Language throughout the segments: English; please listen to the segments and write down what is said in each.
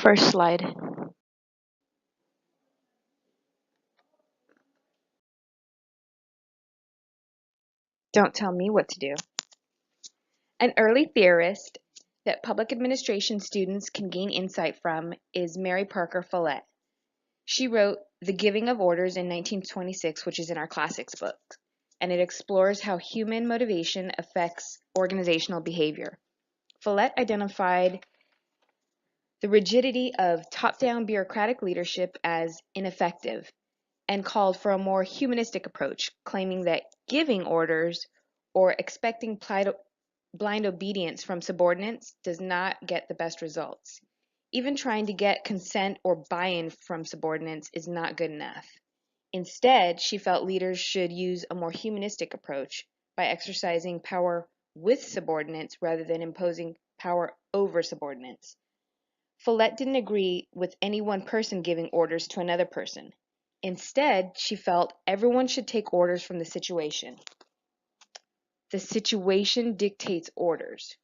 first slide. Don't tell me what to do. An early theorist that public administration students can gain insight from is Mary Parker Follett. She wrote The Giving of Orders in 1926, which is in our classics book, and it explores how human motivation affects organizational behavior. Follett identified the rigidity of top-down bureaucratic leadership as ineffective and called for a more humanistic approach, claiming that giving orders or expecting blind obedience from subordinates does not get the best results. Even trying to get consent or buy-in from subordinates is not good enough. Instead, she felt leaders should use a more humanistic approach by exercising power with subordinates rather than imposing power over subordinates. Follett didn't agree with any one person giving orders to another person. Instead, she felt everyone should take orders from the situation. The situation dictates orders.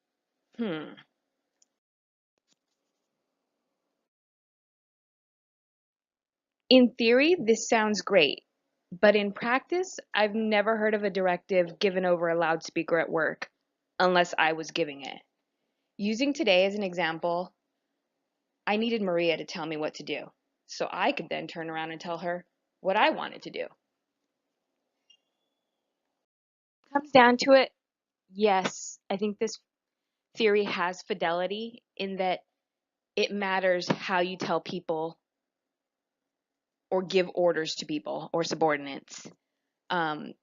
In theory, this sounds great, but in practice, I've never heard of a directive given over a loudspeaker at work, unless I was giving it. Using today as an example, I needed Maria to tell me what to do, so I could then turn around and tell her what I wanted to do. Comes down to it, yes, I think this theory has fidelity in that it matters how you tell people or give orders to people or subordinates. Um,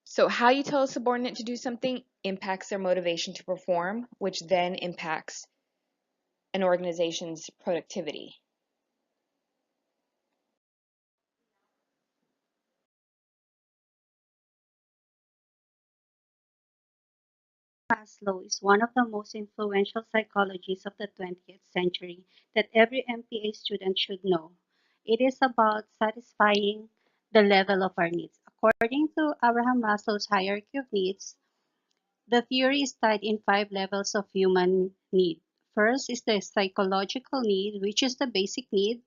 so how you tell a subordinate to do something impacts their motivation to perform, which then impacts an organization's productivity. Maslow is one of the most influential psychologists of the 20th century that every MPA student should know. It is about satisfying the level of our needs. According to Abraham Maslow's hierarchy of needs, the theory is tied in five levels of human need. First is the psychological need, which is the basic need.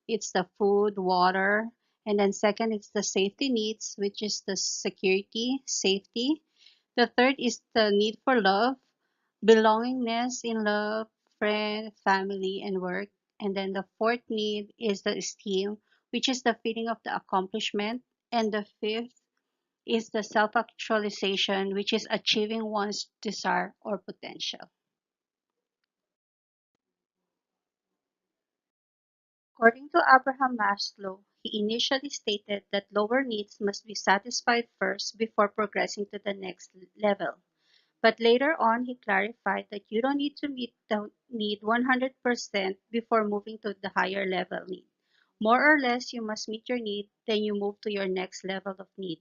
It's the food, water, and then second is the safety needs, which is the security, safety. The third is the need for love, belongingness in love, friend, family, and work. And then the fourth need is the esteem, which is the feeling of the accomplishment. And the fifth is the self actualization, which is achieving one's desire or potential. According to Abraham Maslow, he initially stated that lower needs must be satisfied first before progressing to the next level. But later on, he clarified that you don't need to meet the need 100% before moving to the higher level need. More or less, you must meet your need, then you move to your next level of need.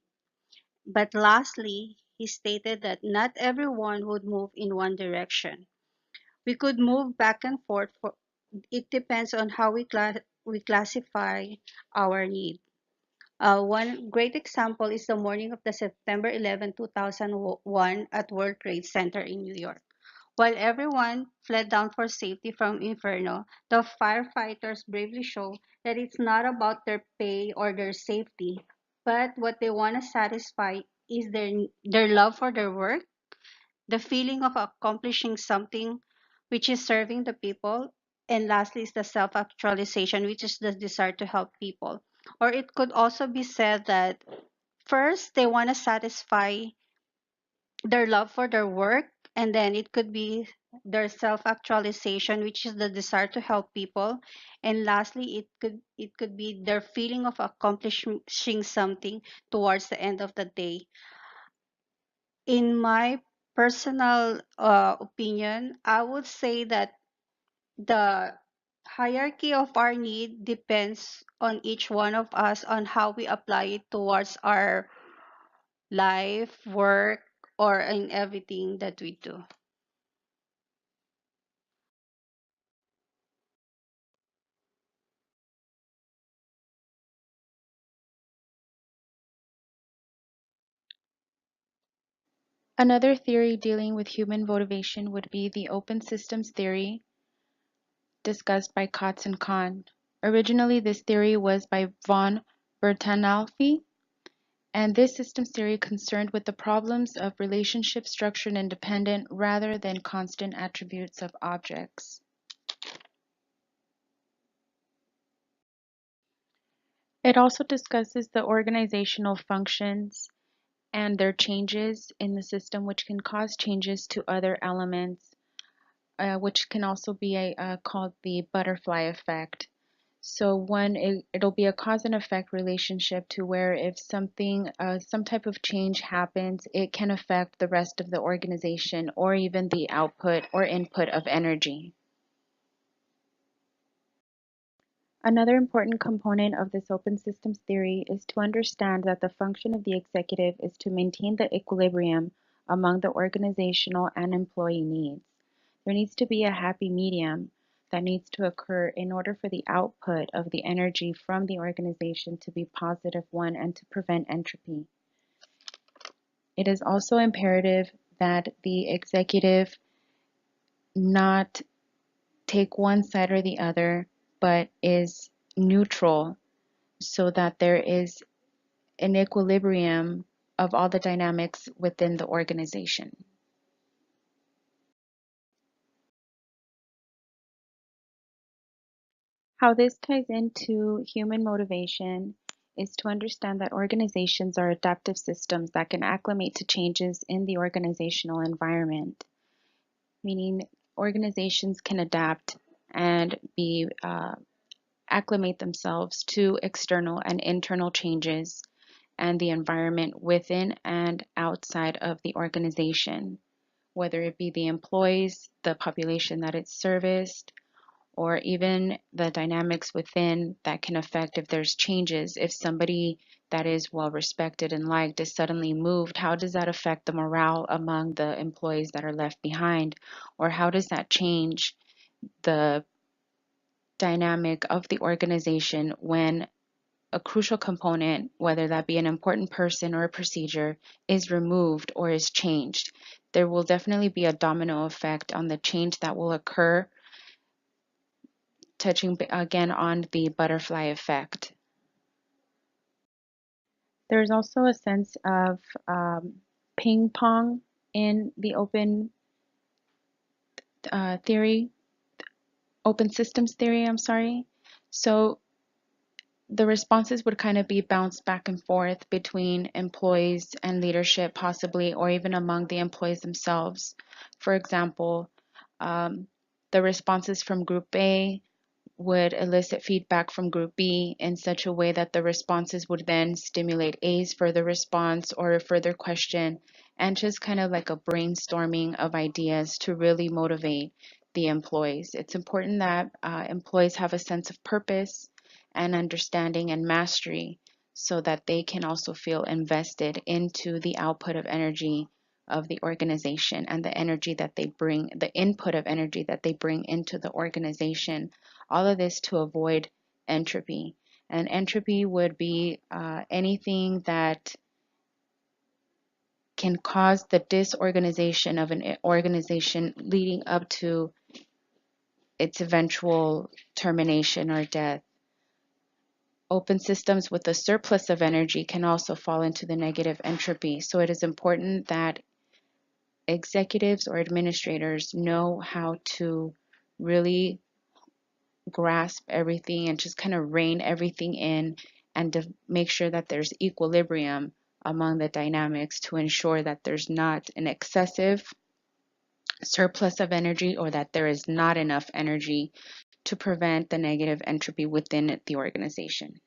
But lastly, he stated that not everyone would move in one direction. We could move back and forth. It depends on how we classify our need. One great example is the morning of the September 11, 2001 at World Trade Center in New York. While everyone fled down for safety from Inferno, the firefighters bravely show that it's not about their pay or their safety, but what they want to satisfy is their love for their work, the feeling of accomplishing something which is serving the people, and lastly is the self-actualization, which is the desire to help people. Or it could also be said that first they want to satisfy their love for their work, and then it could be their self-actualization, which is the desire to help people, and lastly it could be their feeling of accomplishing something towards the end of the day. In my personal opinion, I would say that the hierarchy of our need depends on each one of us on how we apply it towards our life, work, or in everything that we do. Another theory dealing with human motivation would be the open systems theory discussed by Kotz and Kahn. Originally, this theory was by von Bertalanffy, and this systems theory concerned with the problems of relationship structure and independent rather than constant attributes of objects. It also discusses the organizational functions and their changes in the system, which can cause changes to other elements, which can also be called the butterfly effect. So it'll be a cause and effect relationship to where if something, some type of change happens, it can affect the rest of the organization or even the output or input of energy. Another important component of this open systems theory is to understand that the function of the executive is to maintain the equilibrium among the organizational and employee needs. There needs to be a happy medium that needs to occur in order for the output of the energy from the organization to be positive one and to prevent entropy. It is also imperative that the executive not take one side or the other, but is neutral so that there is an equilibrium of all the dynamics within the organization. How this ties into human motivation is to understand that organizations are adaptive systems that can acclimate to changes in the organizational environment, meaning organizations can adapt and acclimate themselves to external and internal changes and the environment within and outside of the organization, whether it be the employees, the population that it's serviced, or even the dynamics within that can affect if there's changes. If somebody that is well respected and liked is suddenly moved, how does that affect the morale among the employees that are left behind? Or how does that change the dynamic of the organization when a crucial component, whether that be an important person or a procedure, is removed or is changed? There will definitely be a domino effect on the change that will occur, touching again on the butterfly effect. There's also a sense of ping pong in the open theory, open systems theory, I'm sorry. So the responses would kind of be bounced back and forth between employees and leadership, possibly, or even among the employees themselves. For example, the responses from Group A would elicit feedback from Group B in such a way that the responses would then stimulate A's further response or a further question, and just kind of like a brainstorming of ideas to really motivate the employees. It's important that employees have a sense of purpose and understanding and mastery so that they can also feel invested into the output of energy of the organization and the energy that they bring, the input of energy that they bring into the organization. All of this to avoid entropy. And entropy would be anything that can cause the disorganization of an organization leading up to its eventual termination or death. Open systems with a surplus of energy can also fall into the negative entropy. So it is important that executives or administrators know how to really grasp everything and just kind of rein everything in and to make sure that there's equilibrium among the dynamics to ensure that there's not an excessive surplus of energy or that there is not enough energy to prevent the negative entropy within the organization.